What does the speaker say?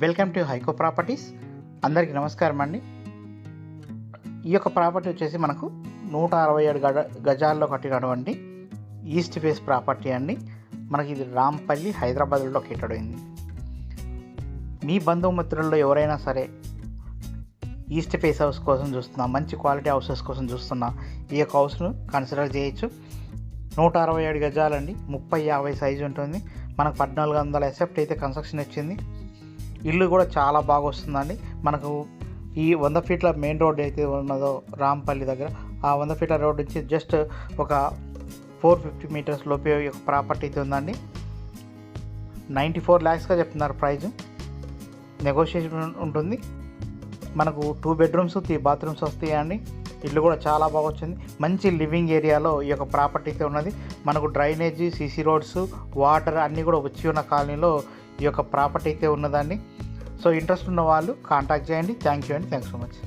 Welcome to హైకో properties. అందరికీ నమస్కారం అండి. ఈ యొక్క ప్రాపర్టీ వచ్చేసి మనకు 167 గజాల్లో కట్టినటువంటి ఈస్ట్ ఫేస్ ప్రాపర్టీ అండి. మనకి ఇది రాంపల్లి, హైదరాబాద్లో లొకేటెడ్ అయింది. మీ బంధుమిత్రుల్లో ఎవరైనా సరే ఈస్ట్ ఫేస్ హౌస్ కోసం చూస్తున్నా, మంచి క్వాలిటీ హౌసెస్ కోసం చూస్తున్నా, ఈ యొక్క హౌస్ను కన్సిడర్ చేయొచ్చు. 167 గజాలండి, 30-50 సైజు ఉంటుంది. మనకు 1400 ఎసెప్ట్ అయితే కన్స్ట్రక్షన్ వచ్చింది. ఇల్లు కూడా చాలా బాగా వస్తుందండి. మనకు ఈ 100 ఫీట్ల మెయిన్ రోడ్ అయితే ఉన్నదో రాంపల్లి దగ్గర, ఆ 100 ఫీట్ల రోడ్ నుంచి జస్ట్ ఒక 450 మీటర్స్ లోపే ఒక ప్రాపర్టీ అయితే ఉందండి. 94 lakhsగా చెప్తున్నారు ప్రైజు. నెగోషియేషన్ ఉంటుంది. మనకు 2 bedrooms 3 bathrooms వస్తాయండి. ఇల్లు కూడా చాలా బాగా వచ్చింది. మంచి లివింగ్ ఏరియాలో ఈ యొక్క ప్రాపర్టీ అయితే ఉన్నది. మనకు డ్రైనేజీ, సీసీ రోడ్స్, వాటర్ అన్నీ కూడా వచ్చి ఉన్న కాలనీలో ఈ యొక్క ప్రాపర్టీ అయితే ఉన్నదండి. సో ఇంట్రెస్ట్ ఉన్న వాళ్ళు కాంటాక్ట్ చేయండి. థ్యాంక్ యూ అండి. Thanks so much.